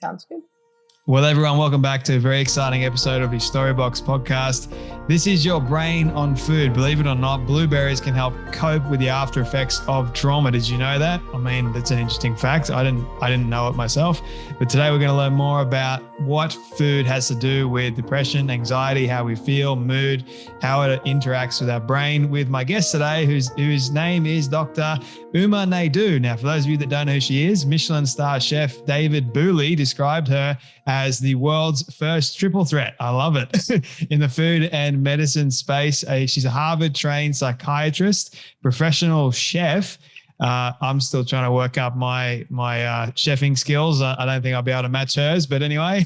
Sounds good. Well, everyone, welcome back to a very exciting episode of the Storybox podcast. This is your brain on food. Believe it or not, blueberries can help cope with the after effects of trauma. Did you know that? I mean, that's an interesting fact. I didn't know it myself. But today we're going to learn more about what food has to do with depression, anxiety, how we feel, mood, how it interacts with our brain, with my guest today, whose name is Dr. Naidoo. Now, for those of you that don't know who she is, Michelin-starred chef David Bouley described her as the world's first triple threat. I love it. In the food and medicine space. She's a Harvard-trained psychiatrist, professional chef. I'm still trying to work up my chefing skills. I don't think I'll be able to match hers, but anyway,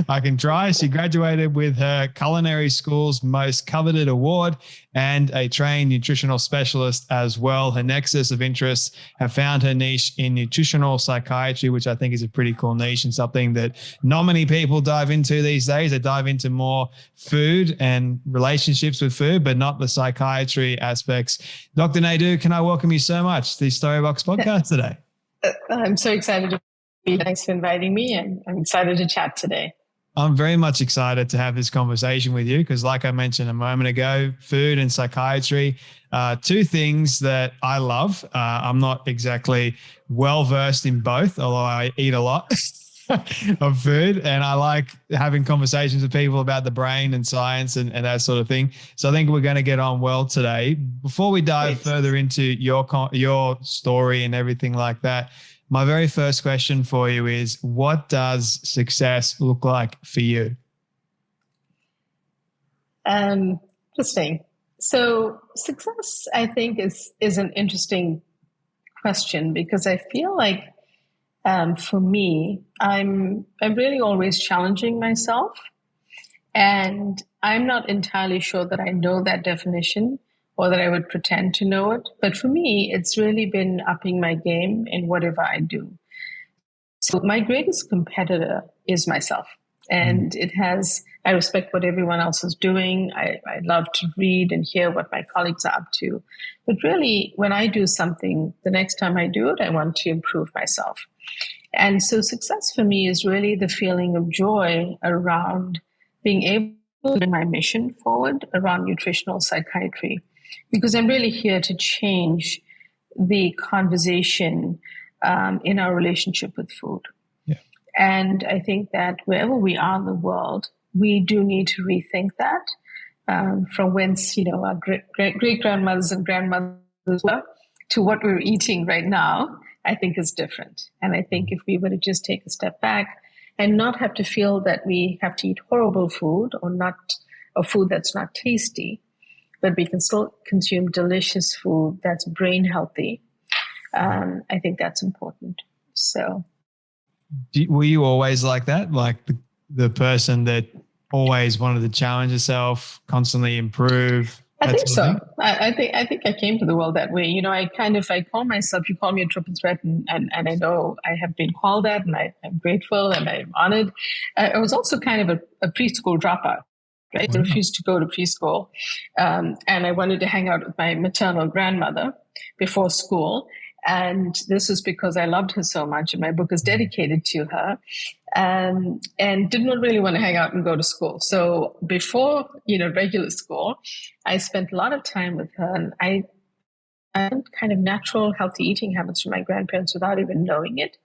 I can try. She graduated with her culinary school's most coveted award and a trained nutritional specialist as well. Her nexus of interests have found her niche in nutritional psychiatry, which I think is a pretty cool niche and something that not many people dive into these days. They dive into more food and relationships with food, but not the psychiatry aspects. Dr. Naidoo, can I welcome you so much to the Storybox podcast today? I'm so excited to be here. Thanks for inviting me, and I'm excited to chat today. I'm very much excited to have this conversation with you because, like I mentioned a moment ago, food and psychiatry, two things that I love. I'm not exactly well-versed in both, although I eat a lot of food, and I like having conversations with people about the brain and science and that sort of thing. So I think we're going to get on well today. Before we dive further into your story and everything like that, my very first question for you is, what does success look like for you? Interesting. So success, I think, is an interesting question because I feel like for me, I'm really always challenging myself, and I'm not entirely sure that I know that definition or that I would pretend to know it. But for me, it's really been upping my game in whatever I do. So my greatest competitor is myself. And I respect what everyone else is doing. I love to read and hear what my colleagues are up to. But really, when I do something, the next time I do it, I want to improve myself. And so success for me is really the feeling of joy around being able to bring my mission forward around nutritional psychiatry, because I'm really here to change the conversation in our relationship with food. Yeah. And I think that wherever we are in the world, we do need to rethink that from whence, our great-grandmothers and grandmothers were to what we're eating right now, I think is different. And I think if we were to just take a step back and not have to feel that we have to eat horrible food or food that's not tasty, but we can still consume delicious food that's brain healthy, I think that's important. So, were you always like that? Like the person that always wanted to challenge yourself, constantly improve? I think so. I think I came to the world that way. I call myself, you call me a triple threat, and I know I have been called that, and I'm grateful and I'm honored. I was also kind of a preschool dropout. Right? I refused to go to preschool. And I wanted to hang out with my maternal grandmother before school. And this was because I loved her so much, and my book is dedicated to her, and did not really want to hang out and go to school. So before, regular school, I spent a lot of time with her, and I had kind of natural, healthy eating habits from my grandparents without even knowing it.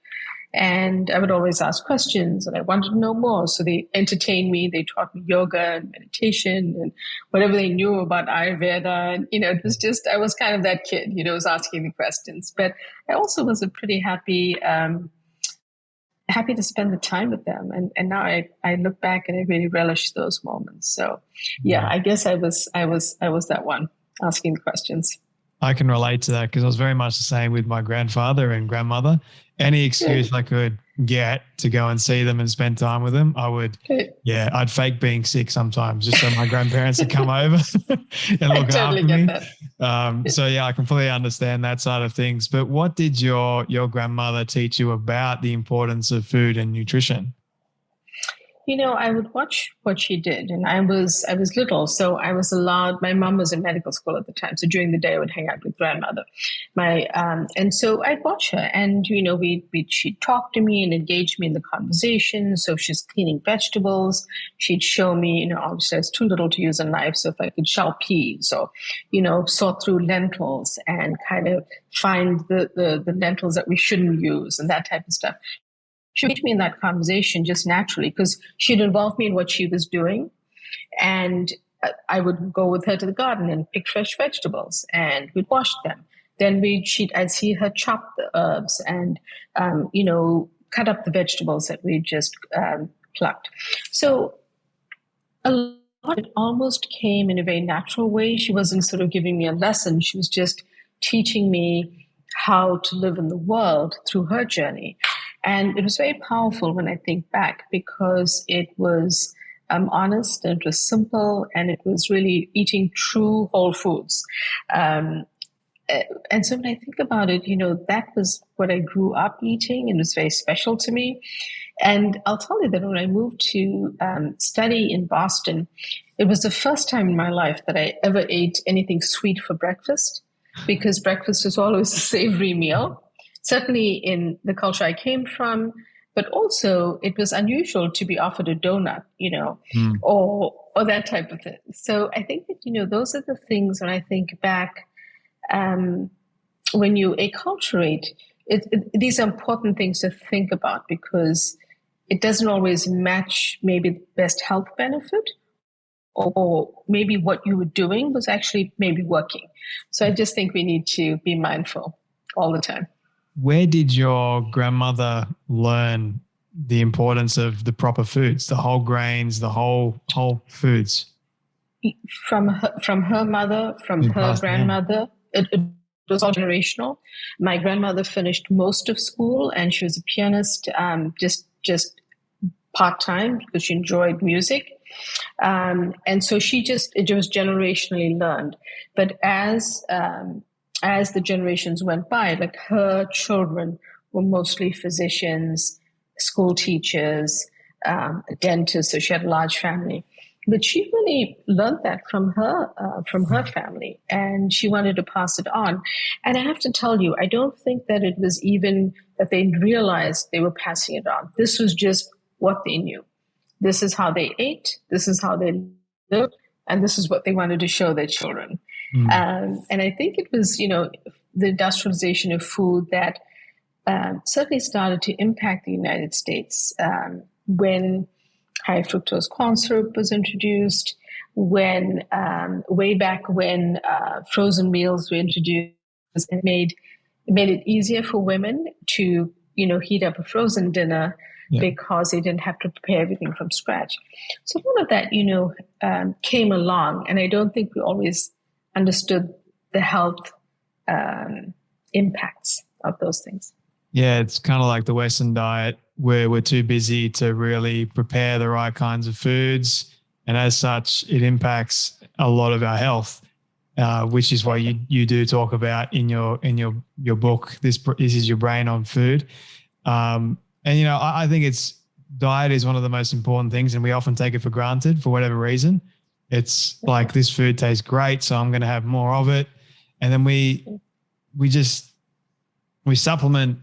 And I would always ask questions, and I wanted to know more. So they entertained me. They taught me yoga and meditation and whatever they knew about Ayurveda. And, it was just, I was kind of that kid, was asking the questions. But I also was a pretty happy to spend the time with them. And now I look back and I really relish those moments. So yeah, I guess I was that one asking the questions. I can relate to that because I was very much the same with my grandfather and grandmother. Any excuse I could get to go and see them and spend time with them, I would. I'd fake being sick sometimes just so my grandparents would come over and look after me. So yeah, I completely understand that side of things. But what did your grandmother teach you about the importance of food and nutrition? I would watch what she did, and I was little, so I was allowed. My mom was in medical school at the time, so during the day I would hang out with grandmother. And so I'd watch her, and she'd talk to me and engage me in the conversation. So if she's cleaning vegetables, she'd show me. Obviously I was too little to use a knife, so if I could shell peas or sort through lentils and kind of find the lentils that we shouldn't use and that type of stuff. She would me in that conversation just naturally because she'd involve me in what she was doing. And I would go with her to the garden and pick fresh vegetables, and we'd wash them. Then I'd see her chop the herbs and, cut up the vegetables that we just plucked. So a lot of it almost came in a very natural way. She wasn't sort of giving me a lesson. She was just teaching me how to live in the world through her journey. And it was very powerful when I think back because it was honest and it was simple and it was really eating true whole foods. And so when I think about it, that was what I grew up eating and it was very special to me. And I'll tell you that when I moved to study in Boston, it was the first time in my life that I ever ate anything sweet for breakfast because breakfast was always a savory meal. Certainly in the culture I came from, but also it was unusual to be offered a donut, or that type of thing. So I think that, those are the things when I think back, when you acculturate, these are important things to think about because it doesn't always match maybe the best health benefit or maybe what you were doing was actually maybe working. So I just think we need to be mindful all the time. Where did your grandmother learn the importance of the proper foods, the whole grains, the whole foods? From her mother, from her grandmother. It was all generational. My grandmother finished most of school, and she was a pianist, just part-time because she enjoyed music. And so it was generationally learned. But as the generations went by, like her children were mostly physicians, school teachers, dentists, so she had a large family. But she really learned that from her family, and she wanted to pass it on. And I have to tell you, I don't think that it was even that they realized they were passing it on. This was just what they knew. This is how they ate. This is how they lived. And this is what they wanted to show their children. And I think it was, the industrialization of food that certainly started to impact the United States when high fructose corn syrup was introduced, when way back when frozen meals were introduced, and made it easier for women to, heat up a frozen dinner because they didn't have to prepare everything from scratch. So all of that, came along, and I don't think we always understood the health impacts of those things. Yeah, it's kind of like the Western diet where we're too busy to really prepare the right kinds of foods. And as such, it impacts a lot of our health, which is why you do talk about in your book, this is your brain on food. And, I think diet is one of the most important things, and we often take it for granted for whatever reason. It's like this food tastes great, so I'm going to have more of it. And then we supplement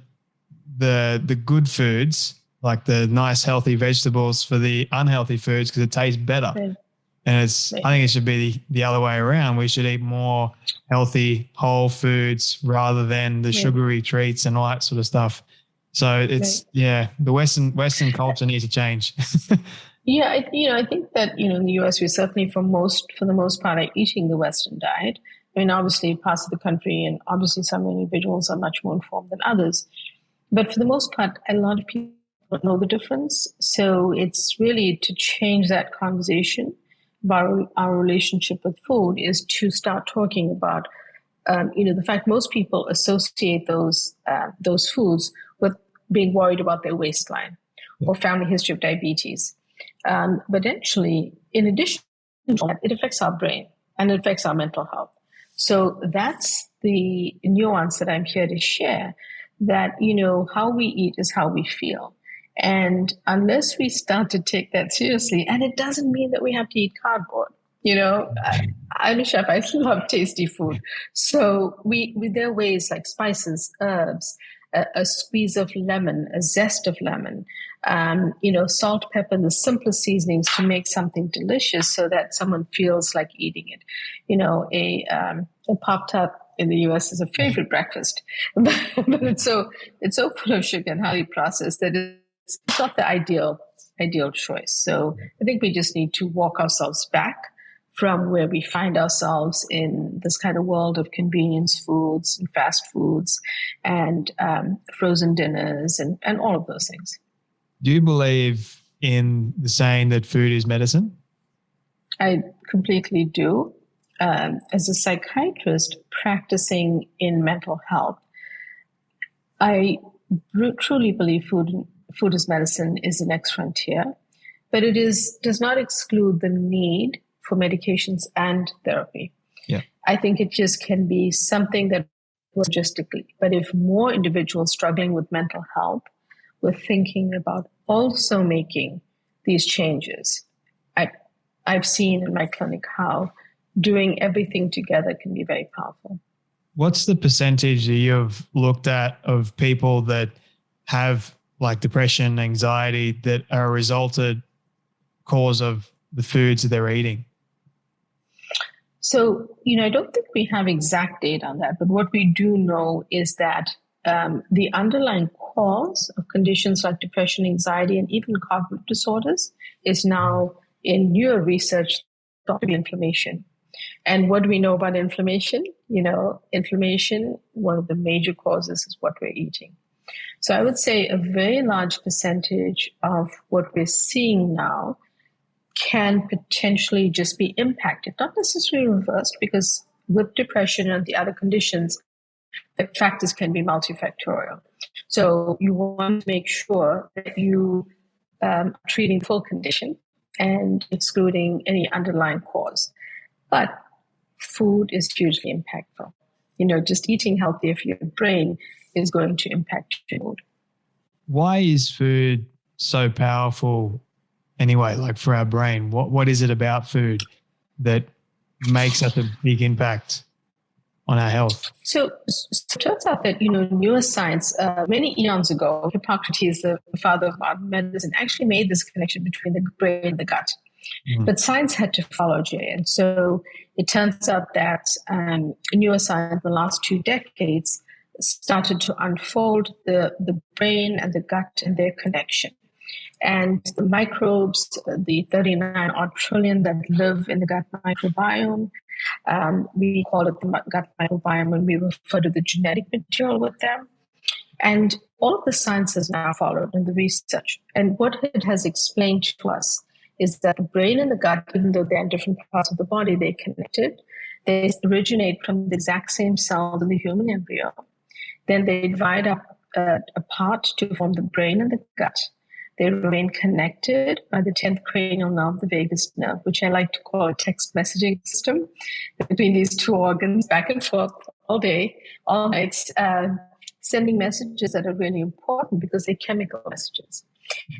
the good foods, like the nice healthy vegetables, for the unhealthy foods because it tastes better. Right. And I think it should be the other way around. We should eat more healthy whole foods rather than the sugary treats and all that sort of stuff. So it's the Western culture needs to change. Yeah, I think that in the US we certainly for the most part are eating the Western diet. I mean, obviously parts of the country and obviously some individuals are much more informed than others. But for the most part, a lot of people don't know the difference. So it's really to change that conversation about our relationship with food is to start talking about, the fact most people associate those foods with being worried about their waistline or family history of diabetes. But actually, in addition to that, it affects our brain and it affects our mental health. So that's the nuance that I'm here to share, that, how we eat is how we feel. And unless we start to take that seriously, and it doesn't mean that we have to eat cardboard. I'm a chef. I love tasty food. So there are ways like spices, herbs, a squeeze of lemon, a zest of lemon, salt, pepper, the simplest seasonings to make something delicious so that someone feels like eating it. A Pop-Tart in the US is a favorite breakfast, but it's so full of sugar and highly processed that it's not the ideal choice. So I think we just need to walk ourselves back from where we find ourselves in this kind of world of convenience foods and fast foods and frozen dinners and all of those things. Do you believe in the saying that food is medicine? I completely do. As a psychiatrist practicing in mental health, I truly believe food is medicine is the next frontier, but it does not exclude the need for medications and therapy. Yeah. I think it just can be something that logistically, but if more individuals struggling with mental health were thinking about also making these changes, I've seen in my clinic how doing everything together can be very powerful. What's the percentage that you've looked at of people that have like depression, anxiety that are a resulted cause of the foods that they're eating? So, I don't think we have exact data on that, but what we do know is that the underlying cause of conditions like depression, anxiety, and even cognitive disorders is now in newer research thought to be inflammation. And what do we know about inflammation? Inflammation, one of the major causes is what we're eating. So I would say a very large percentage of what we're seeing now can potentially just be impacted, not necessarily reversed, because with depression and the other conditions, the factors can be multifactorial. So you want to make sure that you are treating the full condition and excluding any underlying cause. But food is hugely impactful. Just eating healthier for your brain is going to impact your mood. Why is food so powerful anyway, like for our brain? What is it about food that makes such a big impact on our health? So it turns out that, neuroscience, many eons ago, Hippocrates, the father of modern medicine, actually made this connection between the brain and the gut. But science had to follow, Jay. And so it turns out that neuroscience in the last 2 decades started to unfold the brain and the gut and their connection. And the microbes, the 39 odd trillion that live in the gut microbiome, we call it the gut microbiome when we refer to the genetic material with them. And all of the science has now followed in the research. And what it has explained to us is that the brain and the gut, even though they're in different parts of the body, they're connected. They originate from the exact same cells in the human embryo. Then they divide up apart to form the brain and the gut. They remain connected by the 10th cranial nerve, the vagus nerve, which I like to call a text messaging system between these two organs, back and forth all day, all night, sending messages that are really important because they're chemical messages.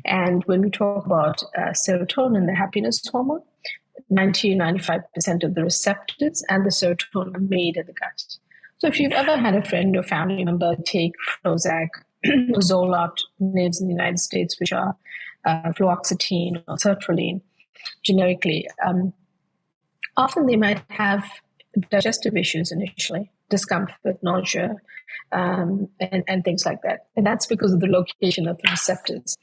And when we talk about serotonin, the happiness hormone, 90-95% of the receptors and the serotonin are made in the gut. So if you've ever had a friend or family member take Prozac, Zoloft, names in the United States, which are fluoxetine or sertraline, generically, often they might have digestive issues initially, discomfort, nausea, and things like that. And that's because of the location of the receptors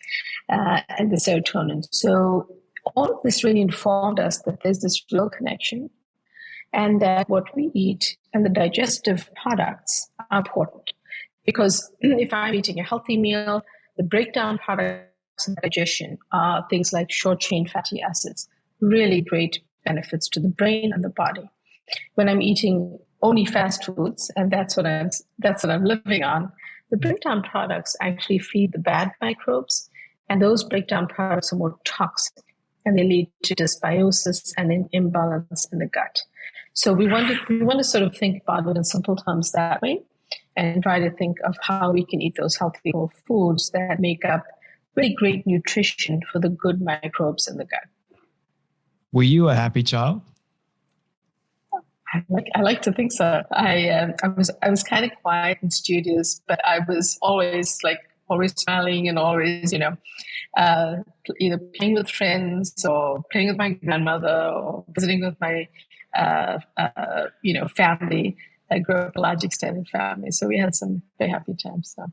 and the serotonin. So all of this really informed us that there's this real connection and that what we eat and the digestive products are important. Because if I'm eating a healthy meal, the breakdown products of digestion are things like short-chain fatty acids, really great benefits to the brain and the body. When I'm eating only fast foods, and that's what I'm living on, the breakdown products actually feed the bad microbes, and those breakdown products are more toxic, and they lead to dysbiosis and an imbalance in the gut. So we want to sort of think about it in simple terms that way, and try to think of how we can eat those healthy whole foods that make up really great nutrition for the good microbes in the gut. Were you a happy child? I like to think so. I was kind of quiet and studious, but I was always smiling and always, either playing with friends or playing with my grandmother or visiting with my family. I grew up a large extended family, so we had some very happy times. So.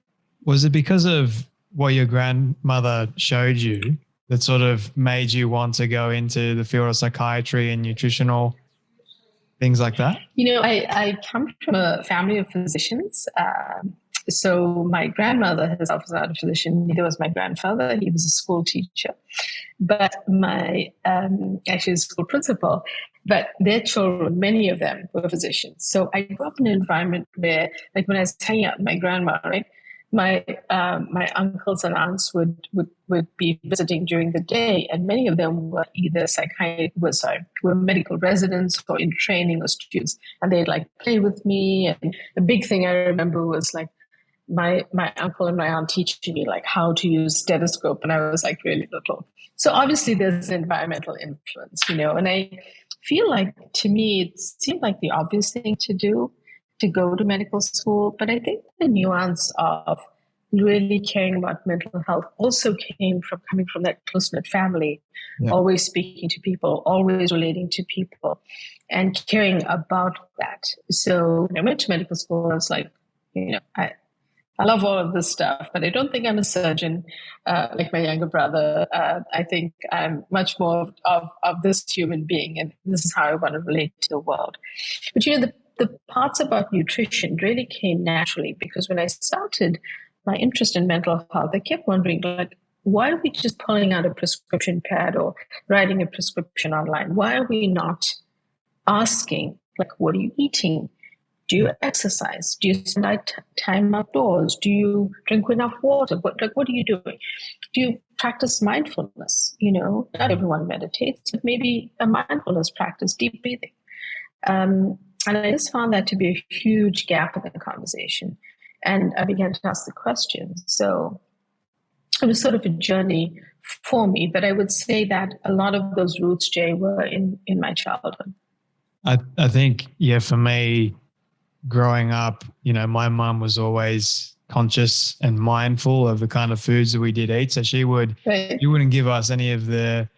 Was it because of what your grandmother showed you that sort of made you want to go into the field of psychiatry and nutritional things like that? I come from a family of physicians. So my grandmother herself was not a physician. Neither was my grandfather. He was a school teacher. But my, actually a school principal, but their children, many of them were physicians. So I grew up in an environment where, like when I was hanging out with my grandma, right, my uncles and aunts would be visiting during the day, and many of them were either were medical residents or in training or students, and they'd like play with me. And the big thing I remember was like my uncle and my aunt teaching me like how to use stethoscope, and I was like really little. So obviously there's an environmental influence, and I feel like to me it seemed like the obvious thing to do, to go to medical school. But I think the nuance of really caring about mental health also coming from that close-knit family, always speaking to people, always relating to people, and caring about that. So when I went to medical school, I was like, I love all of this stuff, but I don't think I'm a surgeon like my younger brother. I think I'm much more of this human being, and this is how I want to relate to the world. But the parts about nutrition really came naturally, because when I started my interest in mental health, I kept wondering, like, why are we just pulling out a prescription pad or writing a prescription online? Why are we not asking, like, what are you eating? Do you exercise? Do you spend time outdoors? Do you drink enough water? What are you doing? Do you practice mindfulness? Not everyone meditates, but maybe a mindfulness practice, deep breathing. And I just found that to be a huge gap in the conversation. And I began to ask the questions. So it was sort of a journey for me, but I would say that a lot of those roots, Jay, were in my childhood. I think, for me, growing up, my mum was always conscious and mindful of the kind of foods that we did eat. So she wouldn't give us any of the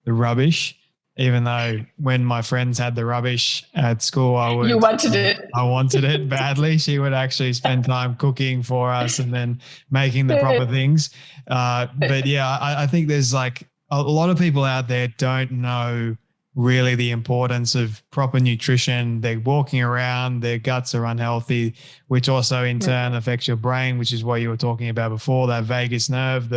rubbish, even though when my friends had the rubbish at school, You wanted it. I wanted it badly. She would actually spend time cooking for us and then making the proper things. But yeah, I think there's like a lot of people out there don't know really the importance of proper nutrition. They're walking around, their guts are unhealthy, which also in turn affects your brain, which is what you were talking about before, that vagus nerve.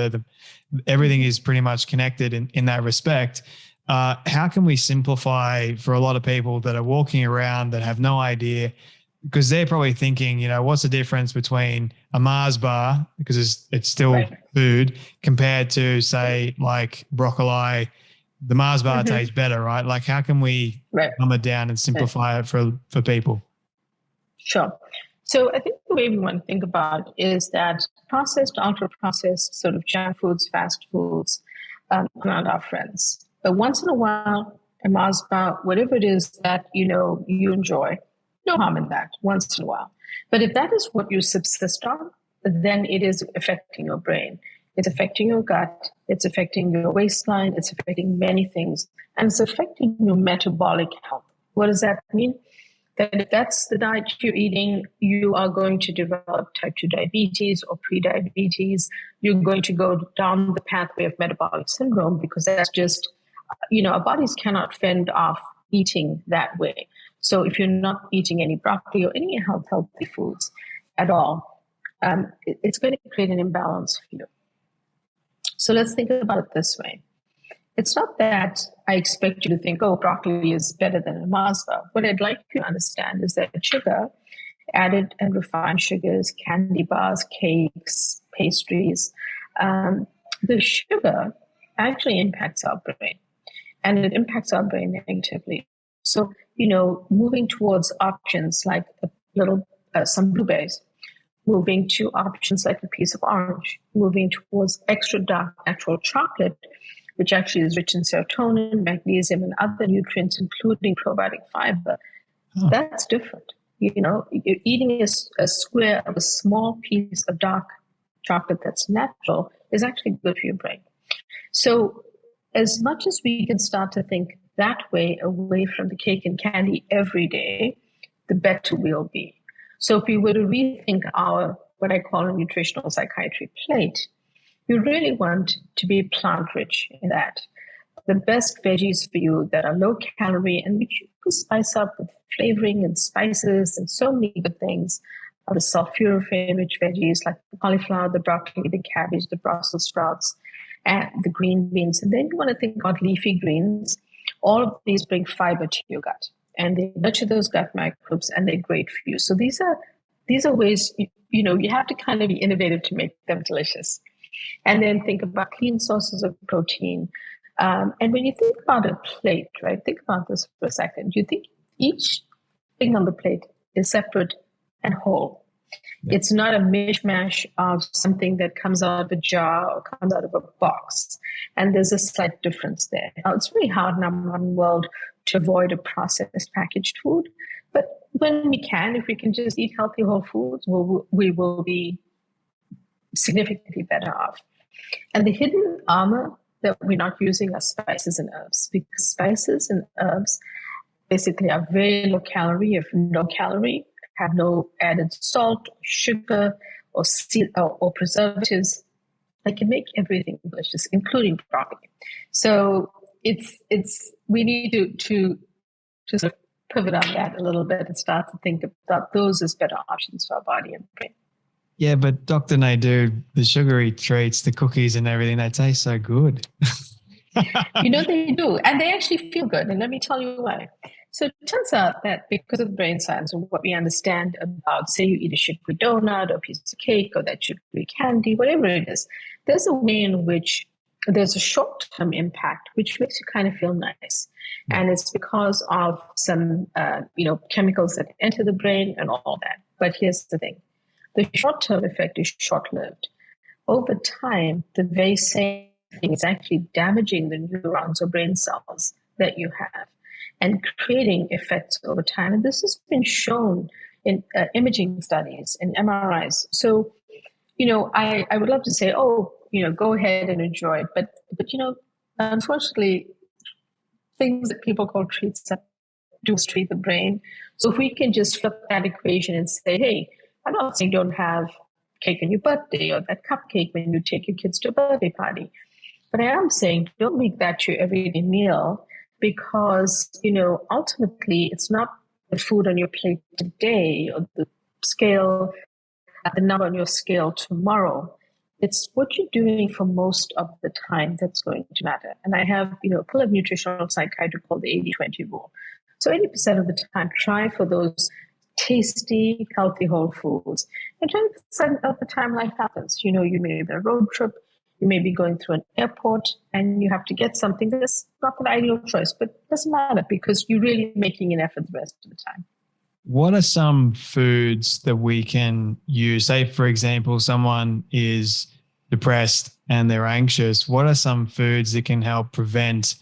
Everything is pretty much connected in that respect. How can we simplify for a lot of people that are walking around that have no idea, because they're probably thinking, what's the difference between a Mars bar, because it's still food, compared to, say, like broccoli. The Mars bar tastes better, right? Like, how can we dumb it down and simplify it for people? Sure. So I think the way we want to think about it is that processed, ultra-processed sort of junk foods, fast foods are not our friends. But once in a while, a Mars bar, whatever it is that, you enjoy, no harm in that once in a while. But if that is what you subsist on, then it is affecting your brain. It's affecting your gut. It's affecting your waistline. It's affecting many things. And it's affecting your metabolic health. What does that mean? That if that's the diet you're eating, you are going to develop type 2 diabetes or prediabetes. You're going to go down the pathway of metabolic syndrome, because that's just, our bodies cannot fend off eating that way. So if you're not eating any broccoli or any healthy foods at all, it's going to create an imbalance for you. So let's think about it this way. It's not that I expect you to think, broccoli is better than a Mars bar. What I'd like you to understand is that sugar, added and refined sugars, candy bars, cakes, pastries, the sugar actually impacts our brain, and it impacts our brain negatively. So, moving towards options like some blueberries, moving to options like a piece of orange, moving towards extra dark natural chocolate, which actually is rich in serotonin, magnesium, and other nutrients, including probiotic fiber. That's different. You're eating a square of a small piece of dark chocolate that's natural is actually good for your brain. So as much as we can start to think that way, away from the cake and candy every day, the better we'll be. So if we were to rethink our, what I call a nutritional psychiatry plate, you really want to be plant-rich in that. The best veggies for you that are low calorie and which you can spice up with flavoring and spices and so many good things are the sulforaphane-rich veggies like the cauliflower, the broccoli, the cabbage, the Brussels sprouts, and the green beans. And then you want to think about leafy greens. All of these bring fiber to your gut and they nurture those gut microbes and they're great for you. So these are ways, you have to kind of be innovative to make them delicious. And then think about clean sources of protein. And when you think about a plate, right, think about this for a second. You think each thing on the plate is separate and whole. Yeah. It's not a mishmash of something that comes out of a jar or comes out of a box. And there's a slight difference there. Now, it's really hard in our modern world to avoid a processed packaged food. But when we can, if we can just eat healthy whole foods, we will be significantly better off. And the hidden armor that we're not using are spices and herbs, because spices and herbs basically are very low calorie, if no calorie, have no added salt, sugar, or preservatives. They can make everything delicious, including broccoli. So we need to sort of pivot on that a little bit and start to think about those as better options for our body and brain. Yeah, but Dr. Naidoo, the sugary treats, the cookies and everything, they taste so good. They do. And they actually feel good. And let me tell you why. So it turns out that because of the brain science and what we understand about, say you eat a sugary donut or a piece of cake or that sugary candy, whatever it is, there's a way in which there's a short-term impact, which makes you kind of feel nice. And it's because of some, chemicals that enter the brain and all that. But here's the thing. The short-term effect is short-lived. Over time, the very same thing is actually damaging the neurons or brain cells that you have and creating effects over time. And this has been shown in imaging studies and MRIs. So, I would love to say, go ahead and enjoy it. But unfortunately, things that people call treats do treat the brain. So if we can just flip that equation and say, hey, I'm not saying don't have cake on your birthday or that cupcake when you take your kids to a birthday party. But I am saying don't make that your everyday meal because, ultimately it's not the food on your plate today or the scale, the number on your scale tomorrow. It's what you're doing for most of the time that's going to matter. And I have, a pillar of nutritional psychiatry called the 80-20 rule. So 80% of the time, try for those tasty, healthy whole foods. And 20% of the time life happens. You may be on a road trip, you may be going through an airport and you have to get something that's not the ideal choice, but it doesn't matter because you're really making an effort the rest of the time. What are some foods that we can use? Say, for example, someone is depressed and they're anxious. What are some foods that can help prevent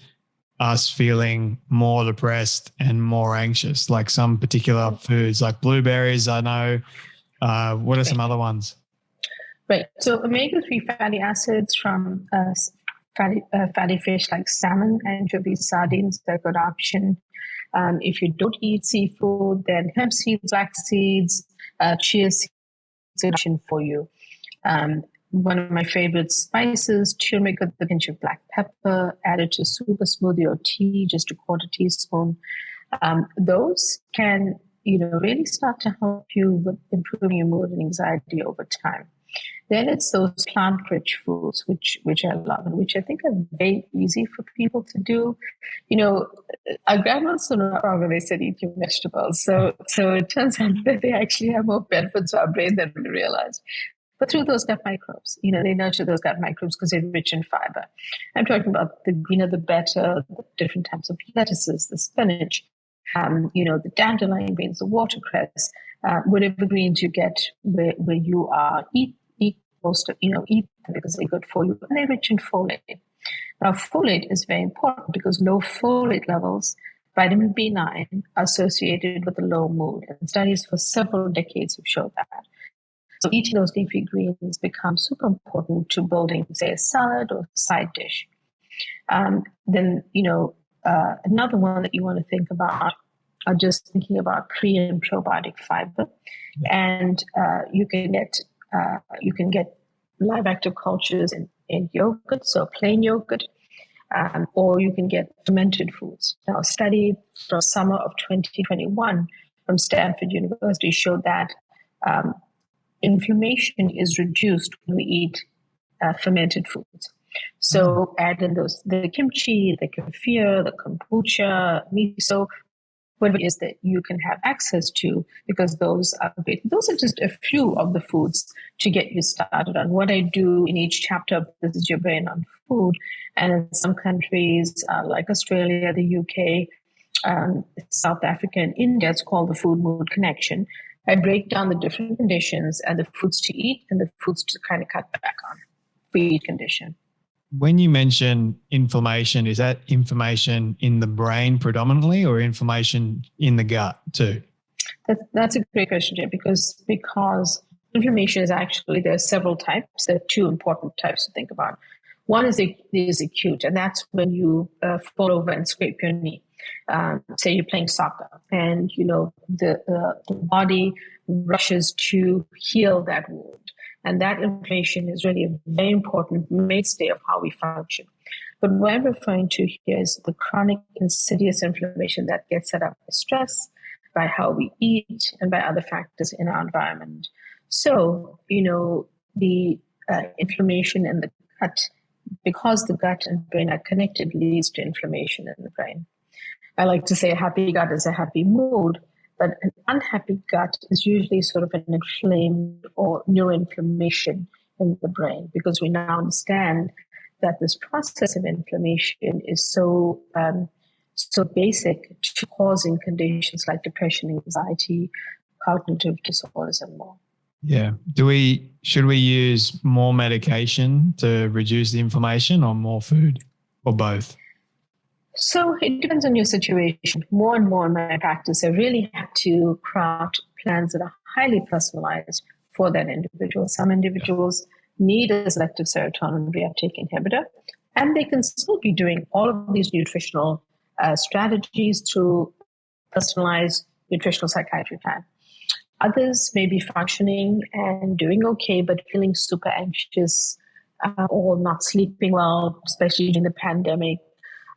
us feeling more depressed and more anxious? Like some particular foods, like blueberries, I know. What are some other ones? Right. So omega-3 fatty acids from fatty fish like salmon, anchovies, sardines, they're a good option. If you don't eat seafood, then hemp seeds, flax seeds, chia seeds is an option for you. One of my favorite spices, turmeric with a pinch of black pepper, added to soup, a smoothie, or tea, just a quarter teaspoon. Those can, really start to help you with improving your mood and anxiety over time. Then it's those plant-rich foods, which I love and which I think are very easy for people to do. Our grandmas were not wrong when they said eat your vegetables. So it turns out that they actually have more benefits to our brain than we realized. But through those gut microbes, they nurture those gut microbes because they're rich in fiber. I'm talking about the greener the better, the different types of lettuces, the spinach, the dandelion greens, the watercress. whatever greens you get where you are, eat most of, eat them because they're good for you, and they're rich in folate. Now, folate is very important because low folate levels, vitamin B9, are associated with a low mood. And studies for several decades have showed that. So eating those leafy greens becomes super important to building, say, a salad or side dish. Then, another one that you want to think about are just thinking about pre and probiotic fiber. And you can get live active cultures in yogurt, so plain yogurt, or you can get fermented foods. Now, a study from summer of 2021 from Stanford University showed that inflammation is reduced when we eat fermented foods. So add in the kimchi, the kefir, the kombucha, miso, whatever it is that you can have access to, because those are great. Those are just a few of the foods to get you started on. What I do in each chapter, this is your brain on food, and in some countries like Australia, the UK, South Africa, and India, it's called the food mood connection. I break down the different conditions and the foods to eat and the foods to kind of cut back on for each condition. When you mention inflammation, is that inflammation in the brain predominantly or inflammation in the gut too? That's a great question, Jim, because inflammation is actually, there are several types. There are two important types to think about. One is acute, and that's when you fall over and scrape your knee. Say you're playing soccer and, the body rushes to heal that wound. And that inflammation is really a very important mainstay of how we function. But what I'm referring to here is the chronic insidious inflammation that gets set up by stress, by how we eat, and by other factors in our environment. So, the inflammation in the gut, because the gut and brain are connected, leads to inflammation in the brain. I like to say a happy gut is a happy mood, but an unhappy gut is usually sort of an inflamed or neuroinflammation in the brain, because we now understand that this process of inflammation is so basic to causing conditions like depression, anxiety, cognitive disorders, and more. Yeah. Should we use more medication to reduce the inflammation or more food, or both? So it depends on your situation. More and more in my practice, I really have to craft plans that are highly personalized for that individual. Some individuals need a selective serotonin reuptake inhibitor, and they can still be doing all of these nutritional strategies through personalized nutritional psychiatry plan. Others may be functioning and doing okay, but feeling super anxious or not sleeping well, especially during the pandemic.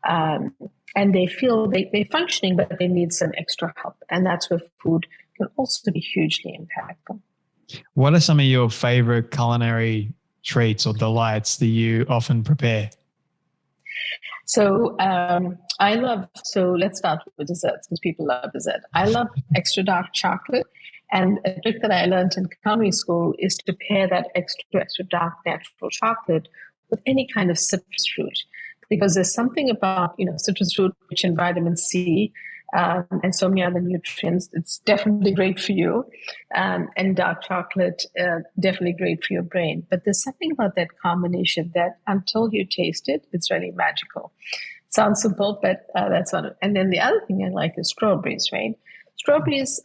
And they feel they're functioning, but they need some extra help. And that's where food can also be hugely impactful. What are some of your favorite culinary treats or delights that you often prepare? So let's start with desserts, because people love dessert. I love extra dark chocolate. And a trick that I learned in culinary school is to pair that extra dark natural chocolate with any kind of citrus fruit. Because there's something about, citrus fruit rich in vitamin C and so many other nutrients. It's definitely great for you. And dark chocolate, definitely great for your brain. But there's something about that combination that until you taste it, it's really magical. Sounds simple, but that's not it. And then the other thing I like is strawberries, right? Strawberries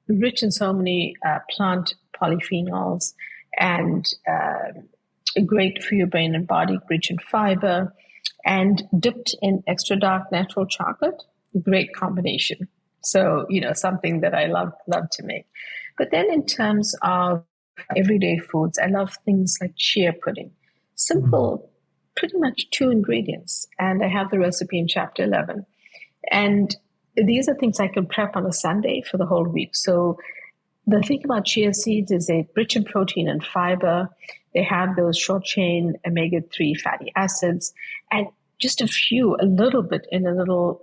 rich in so many plant polyphenols and great for your brain and body, rich in fiber, and dipped in extra dark natural chocolate, great combination. So, something that I love to make. But then in terms of everyday foods, I love things like chia pudding. Simple, pretty much 2 ingredients. And I have the recipe in chapter 11. And these are things I can prep on a Sunday for the whole week. So the thing about chia seeds is they're rich in protein and fiber. They have those short chain omega-3 fatty acids, and just a little bit in a little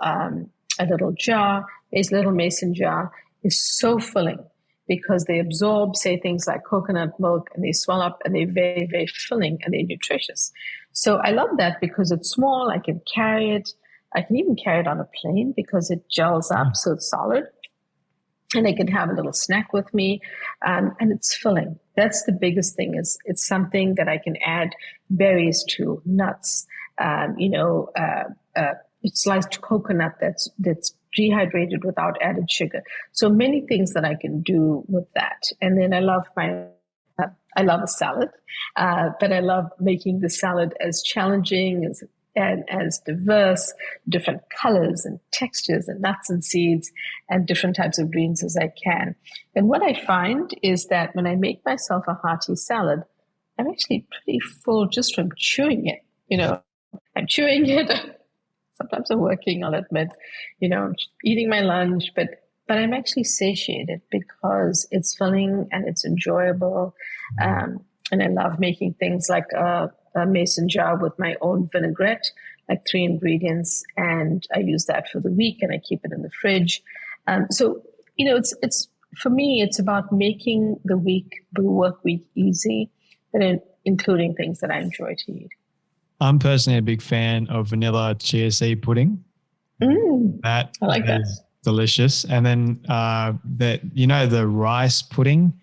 jar, a little mason jar, is so filling because they absorb, say, things like coconut milk, and they swell up, and they're very, very filling, and they're nutritious. So I love that because it's small. I can carry it. I can even carry it on a plane because it gels up, so it's solid. and I can have a little snack with me, and it's filling. That's the biggest thing. Is it's something that I can add berries to, nuts, sliced coconut that's dehydrated without added sugar. So many things that I can do with that. And then I love a salad, but I love making the salad as challenging and as diverse, different colors and textures and nuts and seeds and different types of greens as I can. And what I find is that when I make myself a hearty salad, I'm actually pretty full just from chewing it. I'm chewing it. Sometimes I'm working, I'll admit, eating my lunch, but I'm actually satiated because it's filling and it's enjoyable. And I love making things like a mason jar with my own vinaigrette, like 3 ingredients, and I use that for the week and I keep it in the fridge. It's for me, it's about making the work week easy, but including things that I enjoy to eat. I'm personally a big fan of vanilla chia seed pudding. That I like that. Is delicious. And then the rice pudding,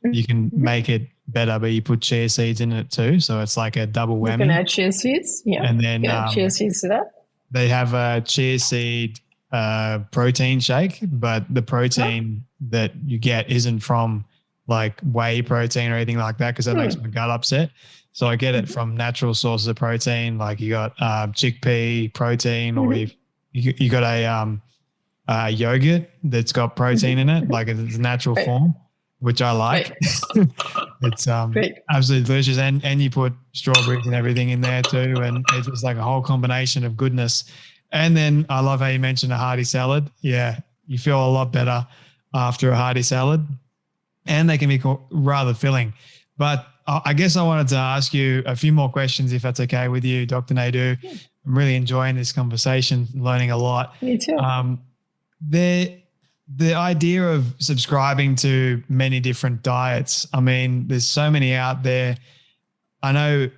you can make it better, but you put chia seeds in it too. So it's like a double whammy. You can add chia seeds. Yeah. And then chia seeds to that. They have a chia seed protein shake, but the protein that you get isn't from like whey protein or anything like that because that makes my gut upset. So I get it from natural sources of protein, like you got chickpea protein, or you got a yogurt that's got protein in it, like it's a natural form, which I like. It's absolutely delicious, and you put strawberries and everything in there too, and it's just like a whole combination of goodness. And then I love how you mentioned a hearty salad. Yeah, you feel a lot better after a hearty salad, and they can be rather filling. But I guess I wanted to ask you a few more questions, if that's okay with you, Dr. Naidoo. Yeah. I'm really enjoying this conversation, learning a lot. Me too. The idea of subscribing to many different diets, I mean, there's so many out there. I know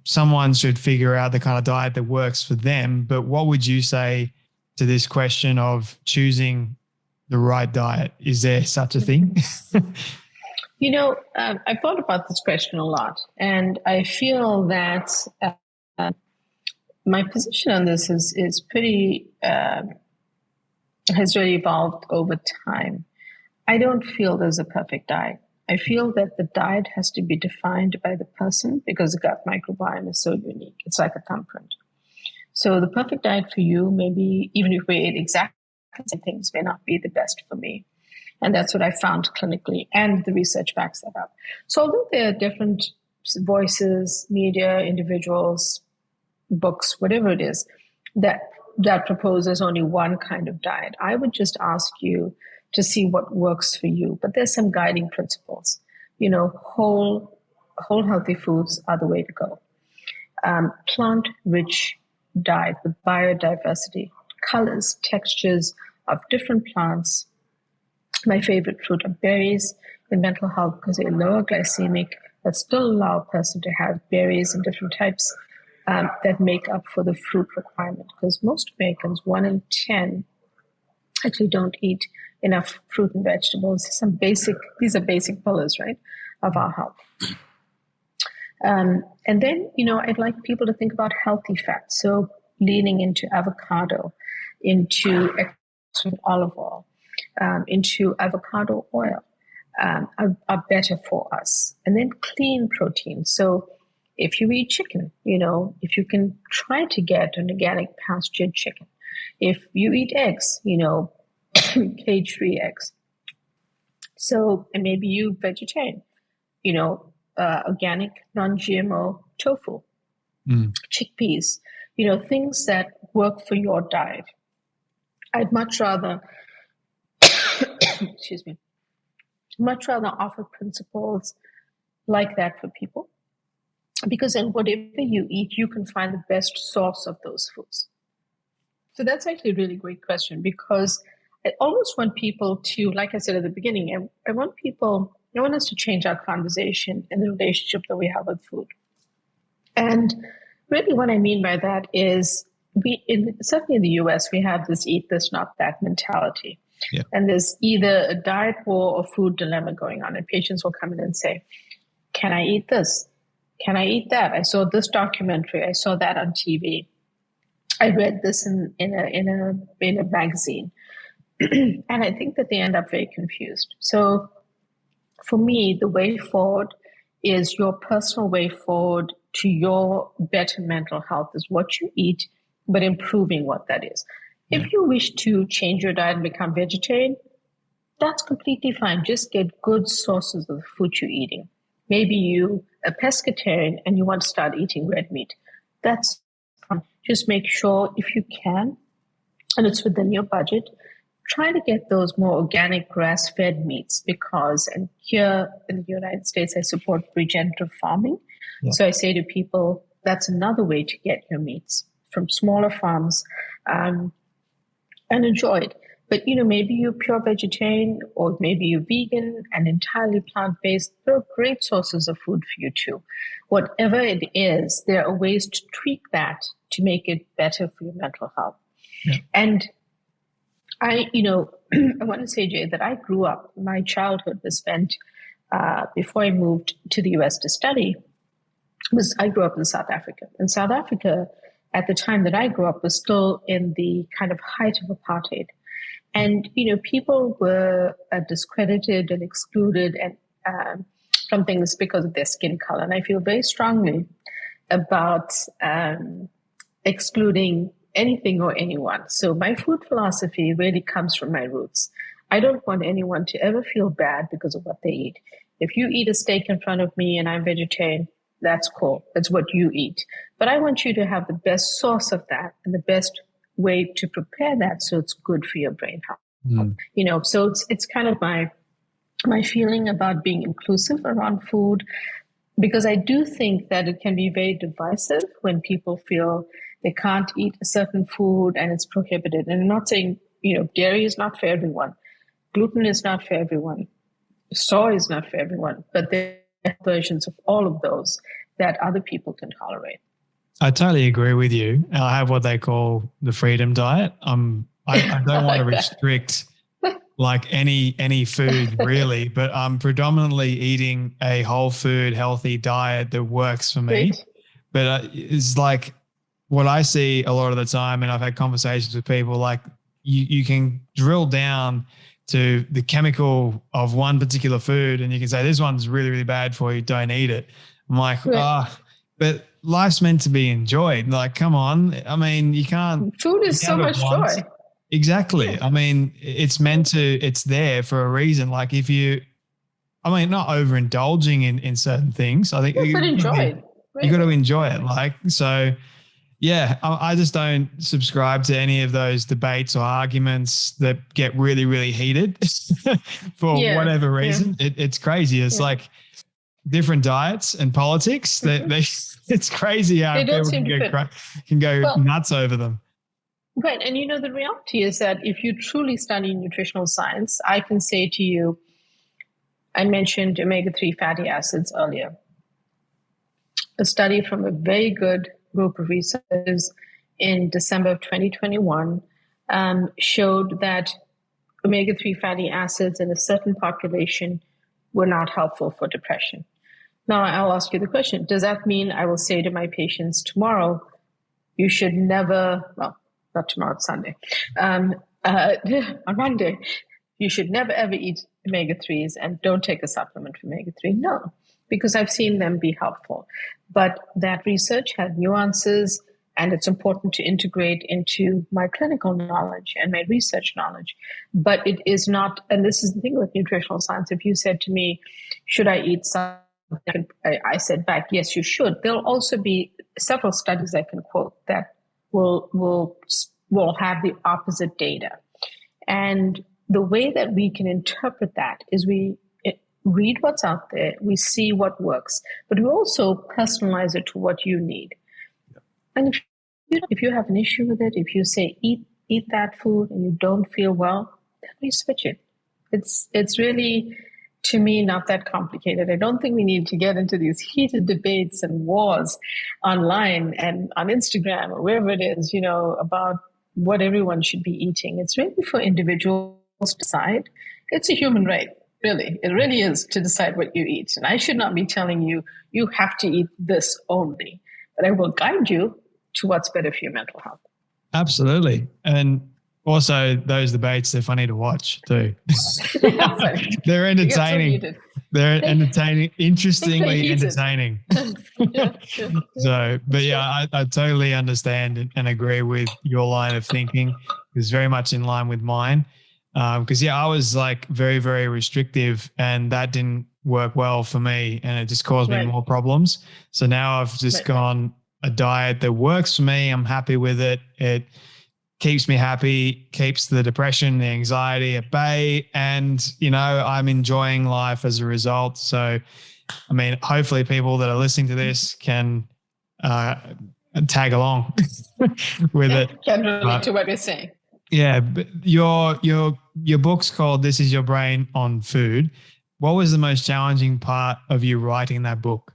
someone should figure out the kind of diet that works for them, but what would you say to this question of choosing the right diet? Is there such a thing? I've thought about this question a lot, and I feel that my position on this is pretty has really evolved over time. I don't feel there's a perfect diet. I feel that the diet has to be defined by the person because the gut microbiome is so unique. It's like a thumbprint. So the perfect diet for you, maybe even if we ate exactly the same things, may not be the best for me. And that's what I found clinically, and the research backs that up. So although there are different voices, media, individuals, books, whatever it is, that proposes only one kind of diet, I would just ask you to see what works for you. But there's some guiding principles. Whole healthy foods are the way to go. Plant-rich diet with biodiversity, colors, textures of different plants. My favorite fruit are berries in mental health because they're lower glycemic, but still allow a person to have berries in different types that make up for the fruit requirement. Because most Americans, 1 in 10, actually don't eat enough fruit and vegetables. These are basic pillars, right, of our health. And then, I'd like people to think about healthy fats. So leaning into avocado, into olive oil, into avocado oil are better for us. And then clean protein. So if you eat chicken, if you can try to get an organic pastured chicken. If you eat eggs, cage-free eggs. So, and maybe you vegetarian, organic, non-GMO tofu, chickpeas, things that work for your diet. I'd much rather, much rather offer principles like that for people, because then whatever you eat, you can find the best source of those foods. So that's actually a really great question, because I almost want people to, like I said at the beginning, I want us to change our conversation and the relationship that we have with food. And really what I mean by that is certainly in the US, we have this eat this, not that mentality. Yeah. And there's either a diet war or food dilemma going on, and patients will come in and say, can I eat this? Can I eat that? I saw this documentary. I saw that on TV. I read this in a magazine. And I think that they end up very confused. So for me, the way forward is your personal way forward to your better mental health is what you eat, but improving what that is. If you wish to change your diet and become vegetarian, that's completely fine. Just get good sources of the food you're eating. Maybe you a pescatarian and you want to start eating red meat. That's fine. Just make sure if you can, and it's within your budget, try to get those more organic grass-fed meats because, and here in the United States, I support regenerative farming. Yeah. So I say to people, that's another way to get your meats from smaller farms and enjoy it. But, maybe you're pure vegetarian or maybe you're vegan and entirely plant-based. There are great sources of food for you too. Whatever it is, there are ways to tweak that to make it better for your mental health. Yeah. And I want to say, Jay, that I grew up, my childhood was spent, before I moved to the US to study, I grew up in South Africa. And South Africa, at the time that I grew up, was still in the kind of height of apartheid. And, people were discredited and excluded and from things because of their skin color. And I feel very strongly about excluding anything or anyone. So my food philosophy really comes from my roots. I don't want anyone to ever feel bad because of what they eat. If you eat a steak in front of me and I'm vegetarian, that's cool. That's what you eat. But I want you to have the best source of that and the best way to prepare that so it's good for your brain health. So it's kind of my feeling about being inclusive around food, because I do think that it can be very divisive when people feel they can't eat a certain food and it's prohibited. And I'm not saying, dairy is not for everyone. Gluten is not for everyone. Soy is not for everyone. But there are versions of all of those that other people can tolerate. I totally agree with you. I have what they call the freedom diet. I don't want to restrict like any food really, but I'm predominantly eating a whole food, healthy diet that works for me. Great. But it's like what I see a lot of the time, and I've had conversations with people, like you can drill down to the chemical of one particular food and you can say, this one's really, really bad for you, don't eat it. I'm like, but life's meant to be enjoyed. Like, come on. I mean, you can't. Food is so much joy. Exactly. I mean, it's there for a reason. Like not overindulging in certain things. I think but enjoy it. Right? You got to enjoy it. Like, so yeah, I just don't subscribe to any of those debates or arguments that get really, really heated for whatever reason. Yeah. It's crazy. It's like different diets and politics it's crazy how people can go nuts over them. Right. And the reality is that if you truly study nutritional science, I can say to you, I mentioned omega-3 fatty acids earlier. A study from a very good group of researchers in December of 2021 showed that omega-3 fatty acids in a certain population were not helpful for depression. Now, I'll ask you the question, does that mean I will say to my patients tomorrow, you should never, well, not tomorrow, it's Sunday, on Monday, you should never ever eat omega-3s and don't take a supplement for omega-3? No, because I've seen them be helpful. But that research had nuances, and it's important to integrate into my clinical knowledge and my research knowledge. But it is not, and this is the thing with nutritional science, if you said to me, should I eat something? I said back, yes, you should. There'll also be several studies I can quote that will have the opposite data. And the way that we can interpret that is we read what's out there, we see what works, but we also personalize it to what you need. And if you have an issue with it, if you say eat that food and you don't feel well, then we switch it. It's really, to me, not that complicated. I don't think we need to get into these heated debates and wars online and on Instagram or wherever it is, about what everyone should be eating. It's really for individuals decide. It's a human right, really. It really is to decide what you eat. And I should not be telling you, you have to eat this only. But I will guide you to what's better for your mental health. Absolutely. And also those debates, they're funny to watch too. They're entertaining. They're entertaining, interestingly entertaining. So, but yeah, I totally understand and agree with your line of thinking. It's very much in line with mine. Because I was like very, very restrictive, and that didn't work well for me, and it just caused me more problems. So now I've just gone a diet that works for me. I'm happy with it. It keeps me happy, keeps the depression, the anxiety at bay, and I'm enjoying life as a result. So, I mean, hopefully people that are listening to this can tag along with it. Can relate to what you're saying. Yeah, but your book's called "This Is Your Brain on Food." What was the most challenging part of you writing that book?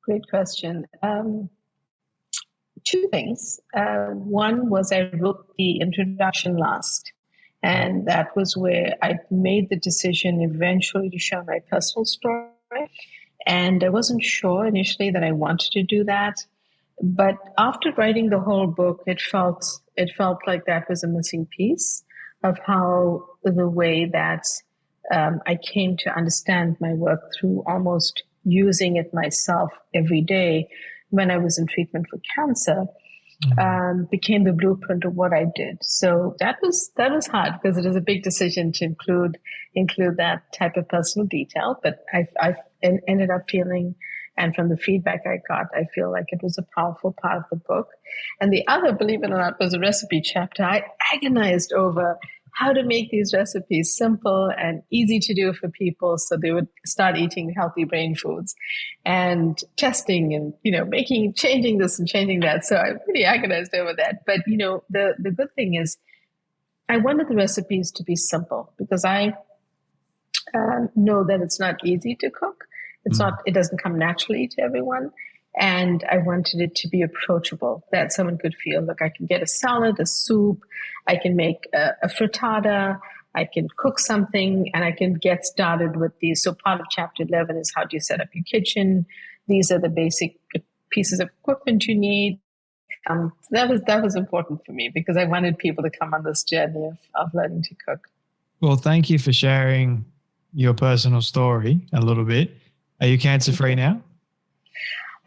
Great question. Two things. One was I wrote the introduction last, and that was where I made the decision eventually to share my personal story. And I wasn't sure initially that I wanted to do that. But after writing the whole book, it felt like that was a missing piece of how the way that I came to understand my work through almost using it myself every day when I was in treatment for cancer, became the blueprint of what I did. So that was hard because it is a big decision to include that type of personal detail. But I ended up feeling, and from the feedback I got, I feel like it was a powerful part of the book. And the other, believe it or not, was a recipe chapter. I agonized over how to make these recipes simple and easy to do for people so they would start eating healthy brain foods, and testing and, changing this and changing that. So I really agonized over that. But, the good thing is I wanted the recipes to be simple because I know that it's not easy to cook. It doesn't come naturally to everyone. And I wanted it to be approachable, that someone could feel, look, I can get a salad, a soup, I can make a frittata, I can cook something, and I can get started with these. So part of chapter 11 is how do you set up your kitchen? These are the basic pieces of equipment you need. That was important for me because I wanted people to come on this journey of learning to cook. Well, thank you for sharing your personal story a little bit. Are you cancer-free now?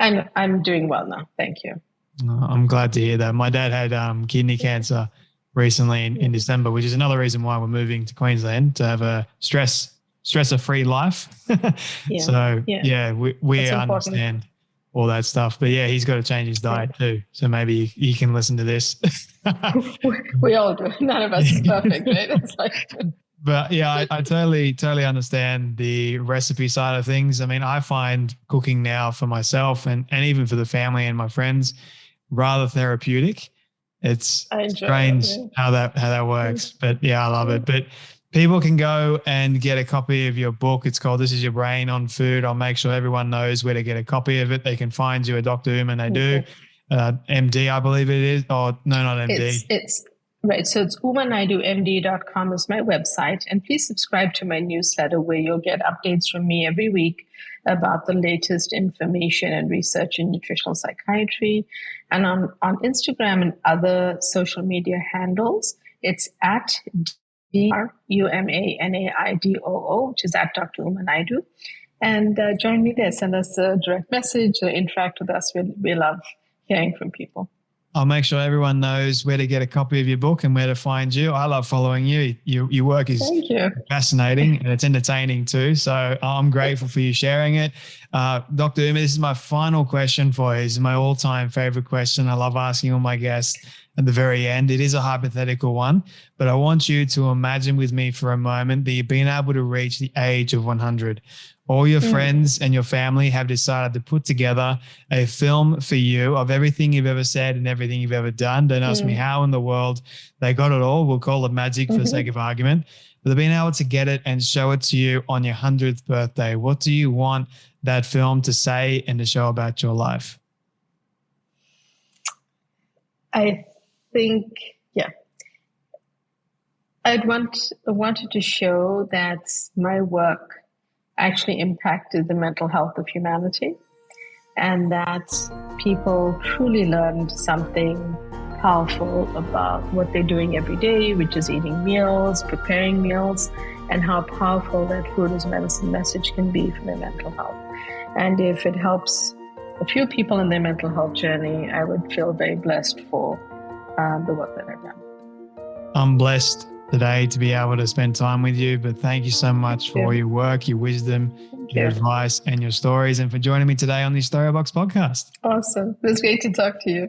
I'm doing well now. Thank you. I'm glad to hear that. My dad had kidney cancer recently in December, which is another reason why we're moving to Queensland to have a stress-free life. So we understand all that stuff. But yeah, he's got to change his diet too. So maybe he can listen to this. We all do. None of us is perfect, right? It's like. But yeah, I totally understand the recipe side of things. I mean, I find cooking now for myself and even for the family and my friends rather therapeutic. It's strange how that works. But yeah, I love it. But people can go and get a copy of your book. It's called This Is Your Brain on Food. I'll make sure everyone knows where to get a copy of it. They can find you at Dr. Naidoo, MD, I believe it is. Or no, not MD. It's right. So it's umanaidoomd.com is my website. And please subscribe to my newsletter where you'll get updates from me every week about the latest information and research in nutritional psychiatry. And on Instagram and other social media handles, it's at DRUMANAIDOO, which is at Dr. Naidoo. And join me there. Send us a direct message or interact with us. We love hearing from people. I'll make sure everyone knows where to get a copy of your book and where to find you. I love following you. Your work is fascinating and it's entertaining too. So I'm grateful for you sharing it. Dr. Uma, this is my final question for you. This is my all-time favorite question. I love asking all my guests at the very end. It is a hypothetical one, but I want you to imagine with me for a moment that you've been able to reach the age of 100. All your friends and your family have decided to put together a film for you of everything you've ever said and everything you've ever done. Don't ask me how in the world they got it all. We'll call it magic for the sake of argument. But they've been able to get it and show it to you on your 100th birthday. What do you want that film to say and to show about your life? I think, wanted to show that my work actually impacted the mental health of humanity, and that people truly learned something powerful about what they're doing every day, which is eating meals, preparing meals, and how powerful that food as medicine message can be for their mental health. And if it helps a few people in their mental health journey, I would feel very blessed for the work that I've done. I'm blessed today to be able to spend time with you, but thank you so much for all your work, your wisdom, your advice, and your stories, and for joining me today on the Storybox podcast. Awesome. It was great to talk to you.